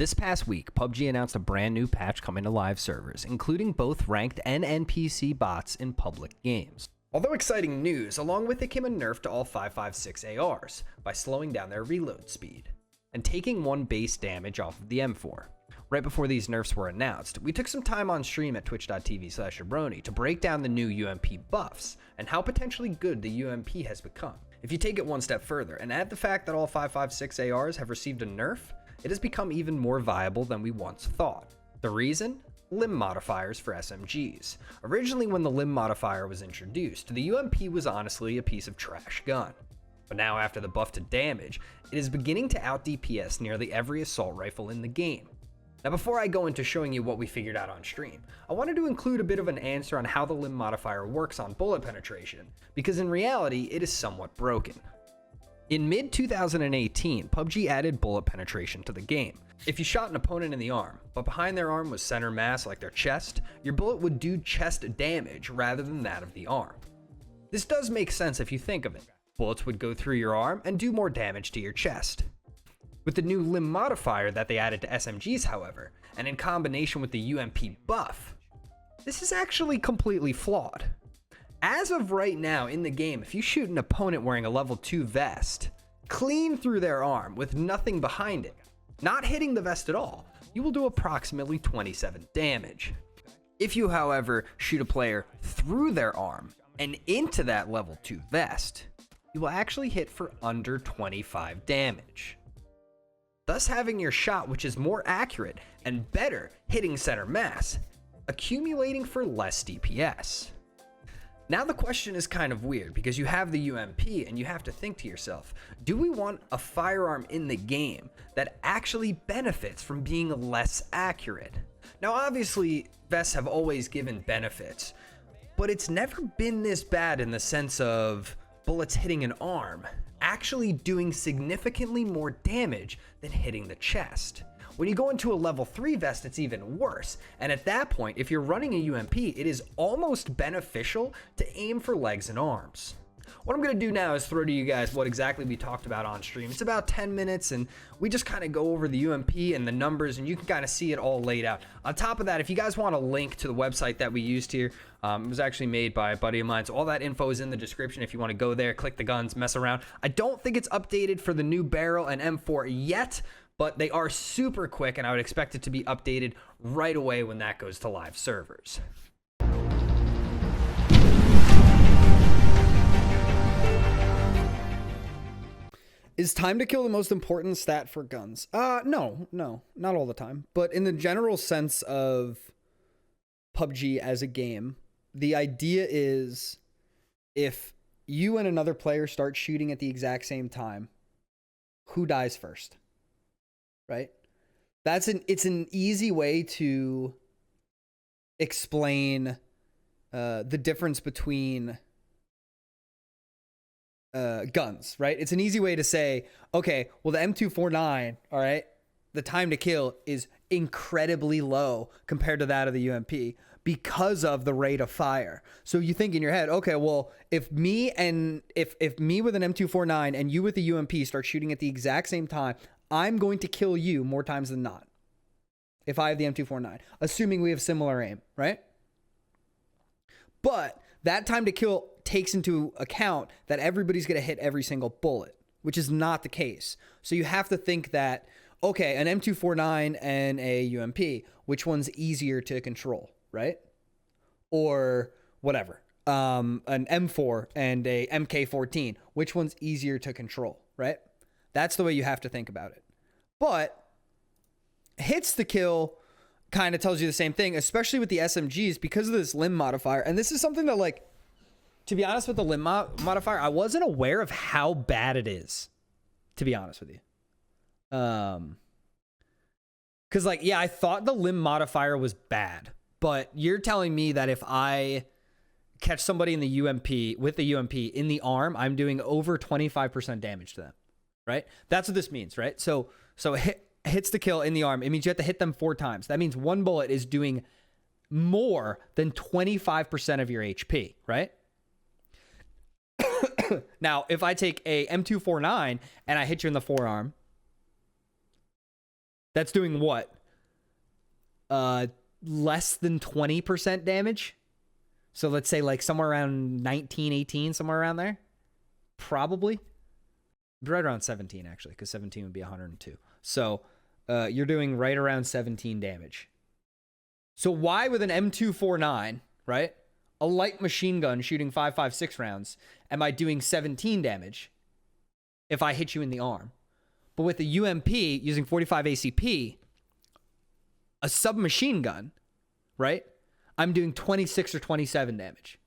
This past week, PUBG announced a brand new patch coming to live servers, including both ranked and NPC bots in public games. Although exciting news, along with it came a nerf to all 5.56 ARs by slowing down their reload speed and taking 1 base damage off of the M4. Right before these nerfs were announced, we took some time on stream at twitch.tv/Jabroni to break down the new UMP buffs and how potentially good the UMP has become. If you take it one step further and add the fact that all 5.56 ARs have received a nerf, it has become even more viable than we once thought. The reason? Limb modifiers for SMGs. Originally, when the Limb modifier was introduced, the UMP was honestly a piece of trash gun. But now, after the buff to damage, it is beginning to out DPS nearly every assault rifle in the game. Now, before I go into showing you what we figured out on stream, I wanted to include a bit of an answer on how the Limb modifier works on bullet penetration, because in reality, it is somewhat broken. In mid-2018, PUBG added bullet penetration to the game. If you shot an opponent in the arm, but behind their arm was center mass like their chest, your bullet would do chest damage rather than that of the arm. This does make sense if you think of it. Bullets would go through your arm and do more damage to your chest. With the new Limb modifier that they added to SMGs, however, and in combination with the UMP buff, this is actually completely flawed. As of right now in the game, if you shoot an opponent wearing a level 2 vest, clean through their arm with nothing behind it, not hitting the vest at all, you will do approximately 27 damage. If you, however, shoot a player through their arm and into that level 2 vest, you will actually hit for under 25 damage. Thus having your shot, which is more accurate and better hitting center mass, accumulating for less DPS. Now the question is kind of weird because you have the UMP and you have to think to yourself, do we want a firearm in the game that actually benefits from being less accurate? Now obviously vests have always given benefits, but it's never been this bad in the sense of bullets hitting an arm actually doing significantly more damage than hitting the chest. When you go into a level 3 vest, it's even worse. And at that point, if you're running a UMP, it is almost beneficial to aim for legs and arms. What I'm gonna do now is throw to you guys what exactly we talked about on stream. It's about 10 minutes and we just kind of go over the UMP and the numbers and you can kind of see it all laid out. On top of that, if you guys want a link to the website that we used here, it was actually made by a buddy of mine. So all that info is in the description if you want to go there, click the guns, mess around. I don't think it's updated for the new barrel and M4 yet, but they are super quick and I would expect it to be updated right away when that goes to live servers. Is time to kill the most important stat for guns? No, not all the time. But in the general sense of PUBG as a game, the idea is if you and another player start shooting at the exact same time, who dies first? Right? It's an easy way to explain the difference between guns, right? It's an easy way to say, okay, well, the M249, all right, the time to kill is incredibly low compared to that of the UMP because of the rate of fire. So you think in your head, okay, well, if me with an M249 and you with the UMP start shooting at the exact same time, I'm going to kill you more times than not if I have the M249, assuming we have similar aim, right? But that time to kill takes into account that everybody's going to hit every single bullet, which is not the case. So you have to think that, okay, an M249 and a UMP, which one's easier to control, right? Or whatever. An M4 and a MK14, which one's easier to control, right? That's the way you have to think about it. But hits to kill kind of tells you the same thing, especially with the SMGs because of this limb modifier. And this is something that, like, to be honest with the limb modifier, I wasn't aware of how bad it is, to be honest with you. Because, like, yeah, I thought the limb modifier was bad, but you're telling me that if I catch somebody in the UMP, with the UMP in the arm, I'm doing over 25% damage to them, right? That's what this means, right? So hits to kill in the arm, it means you have to hit them 4 times. That means one bullet is doing more than 25% of your HP, right? Now, if I take a M249 and I hit you in the forearm, That's doing what? Less than 20% damage. So let's say like somewhere around 19, 18, somewhere around there. Probably. Right around 17, actually, because 17 would be 102. So you're doing right around 17 damage. So why with an M249, right? A light machine gun shooting 5.56 rounds, am I doing 17 damage if I hit you in the arm? But with the UMP using 45 ACP, a submachine gun, right? I'm doing 26 or 27 damage.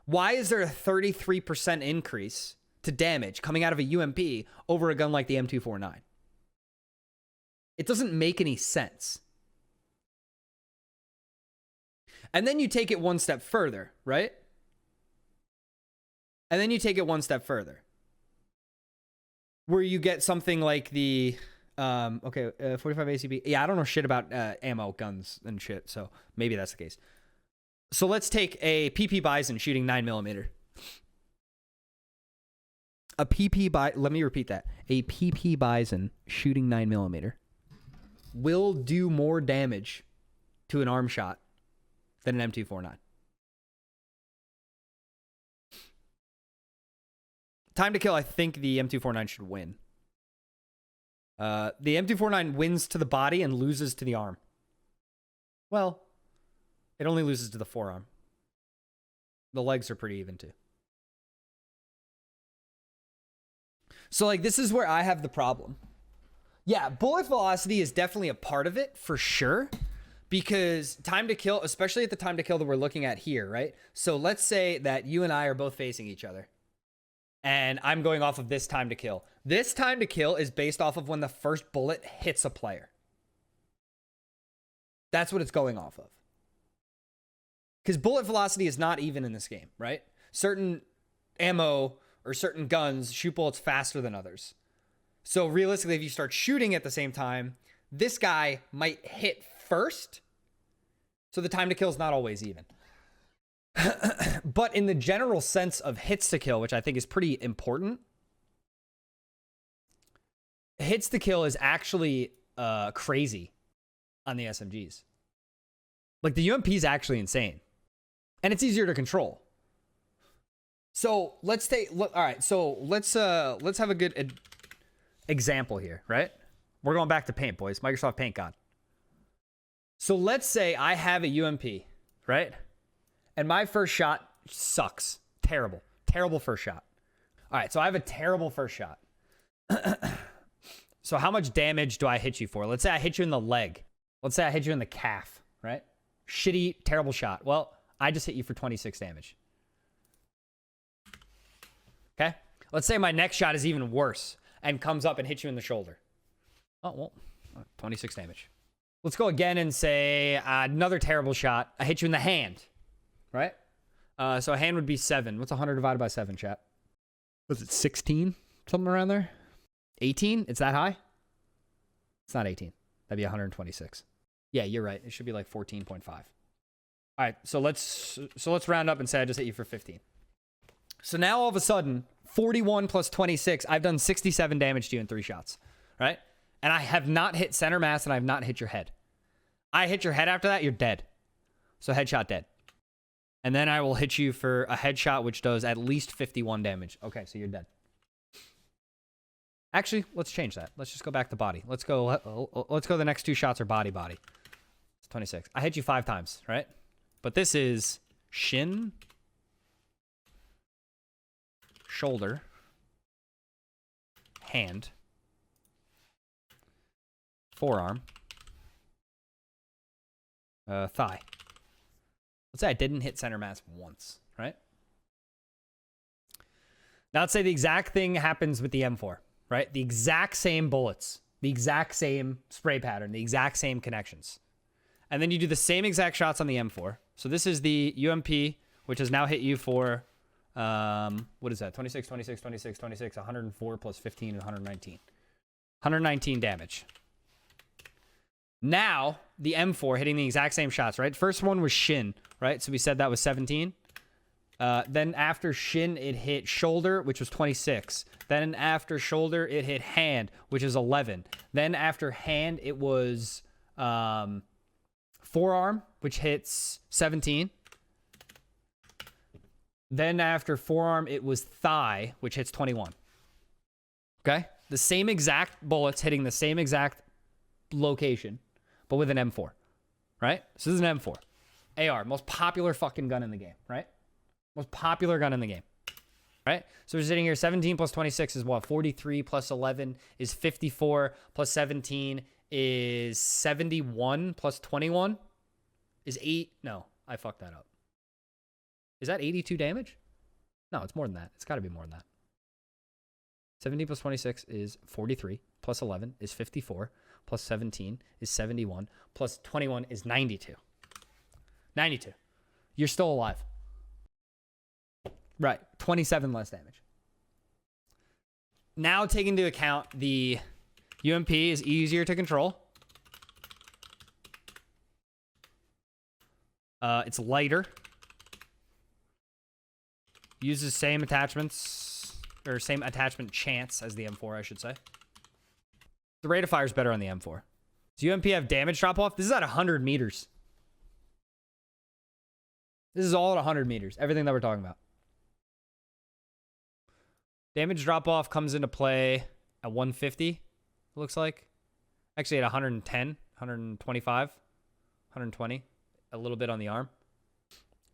Why is there a 33% increase to damage coming out of a UMP over a gun like the M249? It doesn't make any sense. And then you take it one step further, right? And then you take it one step further, where you get something like the 45 ACP. Yeah, I don't know shit about ammo, guns, and shit, so maybe that's the case. So let's take a PP Bison shooting 9mm. Let me repeat that. A PP Bison shooting 9mm will do more damage to an arm shot than an M249. Time to kill, I think the M249 should win. The M249 wins to the body and loses to the arm. Well, it only loses to the forearm. The legs are pretty even too. So like this is where I have the problem. Yeah, bullet velocity is definitely a part of it for sure. Because time to kill, especially at the time to kill that we're looking at here, right? So let's say that you and I are both facing each other. And I'm going off of this time to kill. This time to kill is based off of when the first bullet hits a player. That's what it's going off of. Because bullet velocity is not even in this game, right? Certain ammo or certain guns shoot bullets faster than others. So realistically, if you start shooting at the same time, this guy might hit first. So the time to kill is not always even. But in the general sense of hits to kill, which I think is pretty important, hits to kill is actually crazy on the SMGs. Like the UMP is actually insane. And it's easier to control. So let's all right, so let's have a good example here, right? We're going back to Paint, boys. Microsoft Paint God. So let's say I have a UMP, right? And my first shot sucks. Terrible. Terrible first shot. All right, so I have a terrible first shot. So how much damage do I hit you for? Let's say I hit you in the leg. Let's say I hit you in the calf, right? Shitty, terrible shot. Well, I just hit you for 26 damage. Okay? Let's say my next shot is even worse and comes up and hits you in the shoulder. Oh, well, 26 damage. Let's go again and say another terrible shot. I hit you in the hand, right? So a hand would be 7. What's 100 divided by 7, chat? Was it 16? Something around there? 18? It's that high? It's not 18. That'd be 126. Yeah, you're right. It should be like 14.5. All right, so let's round up and say I just hit you for 15. So now all of a sudden, 41 plus 26, I've done 67 damage to you in 3 shots, right? And I have not hit center mass and I have not hit your head. I hit your head after that, you're dead. So headshot dead. And then I will hit you for a headshot which does at least 51 damage. Okay, so you're dead. Actually, let's change that. Let's just go back to body. Let's go the next 2 shots are body. It's 26. I hit you 5 times, right? But this is shin, shoulder, hand, forearm, thigh. Let's say I didn't hit center mass once, right? Now let's say the exact thing happens with the M4, right? The exact same bullets, the exact same spray pattern, the exact same connections. And then you do the same exact shots on the M4. So this is the UMP, which has now hit you for, what is that? 26, 26, 26, 26, 104 plus 15 and 119. 119 damage. Now, the M4 hitting the exact same shots, right? First one was shin, right? So we said that was 17. Then after shin, it hit shoulder, which was 26. Then after shoulder, it hit hand, which is 11. Then after hand, it was forearm, which hits 17. Then after forearm, it was thigh, which hits 21. Okay? The same exact bullets hitting the same exact location, but with an M4. Right? So this is an M4. AR, most popular fucking gun in the game, right? Most popular gun in the game. Right? So we're sitting here, 17 plus 26 is what? 43 plus 11 is 54 plus 17 is 71 plus 21 is 8. No, I fucked that up. Is that 82 damage? No, it's more than that. It's got to be more than that. 17 plus 26 is 43, plus 11 is 54, plus 17 is 71, plus 21 is 92. 92. You're still alive. Right. 27 less damage. Now take into account the UMP is easier to control. It's lighter. Uses same attachments, or same attachment chance as the M4, I should say. The rate of fire is better on the M4. Does UMP have damage drop off? This is at 100 meters. This is all at 100 meters. Everything that we're talking about. Damage drop off comes into play at 150, it looks like. Actually at 110, 125, 120. A little bit on the arm.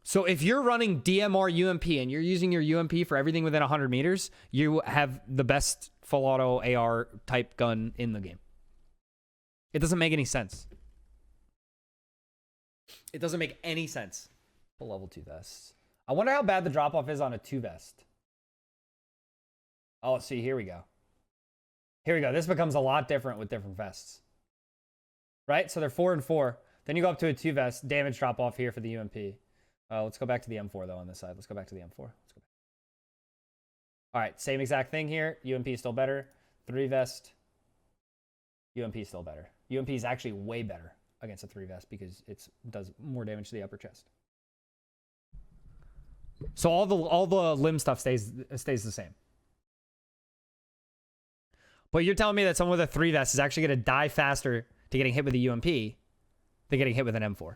So if you're running DMR UMP and you're using your UMP for everything within 100 meters, you have the best full auto AR type gun in the game. It doesn't make any sense. It doesn't make any sense. Full level 2 vests. I wonder how bad the drop off is on a 2 vest. Oh, see, here we go. Here we go. This becomes a lot different with different vests. Right? So they're 4 and 4. Then you go up to a 2 vest. Damage drop off here for the UMP. Let's go back to the M4, though, on this side. Let's go back to the M4. Let's go back. All right, same exact thing here. UMP is still better. 3 vest. UMP is still better. UMP is actually way better against a 3 vest because it does more damage to the upper chest. So all the limb stuff stays the same. But you're telling me that someone with a 3 vest is actually going to die faster to getting hit with a UMP than getting hit with an M4.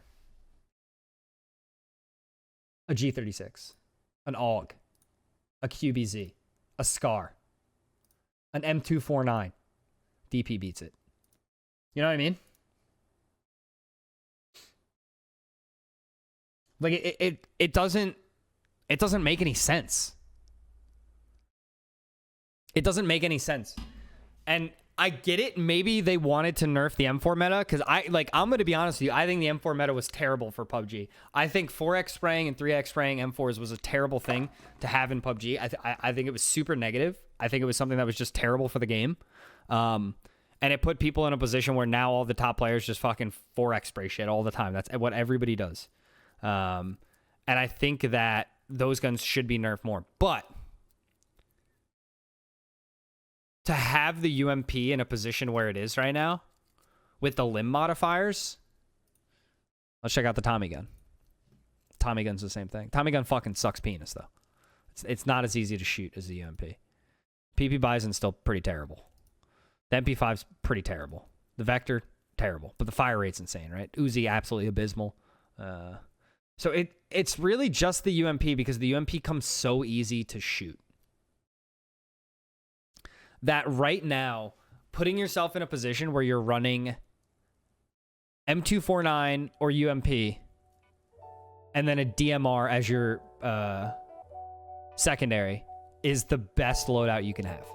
A G36, an AUG, a QBZ, a SCAR, an M249. DP beats it. You know what I mean? Like it doesn't make any sense. It doesn't make any sense. And I get it. Maybe they wanted to nerf the M4 meta because I'm going to be honest with you. I think the M4 meta was terrible for PUBG. I think 4x spraying and 3x spraying M4s was a terrible thing to have in PUBG. I think it was super negative. I think it was something that was just terrible for the game. And it put people in a position where now all the top players just fucking 4x spray shit all the time. That's what everybody does. And I think that those guns should be nerfed more. But to have the UMP in a position where it is right now with the limb modifiers, let's check out the Tommy gun. Tommy gun's the same thing. Tommy gun fucking sucks penis, though. It's not as easy to shoot as the UMP. PP Bison's still pretty terrible. The MP5's pretty terrible. The Vector, terrible. But the fire rate's insane, right? Uzi, absolutely abysmal. So it's really just the UMP because the UMP comes so easy to shoot. That right now, putting yourself in a position where you're running M249 or UMP and then a DMR as your secondary is the best loadout you can have.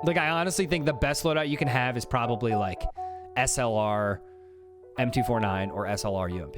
Like, I honestly think the best loadout you can have is probably like SLR M249 or SLR UMP.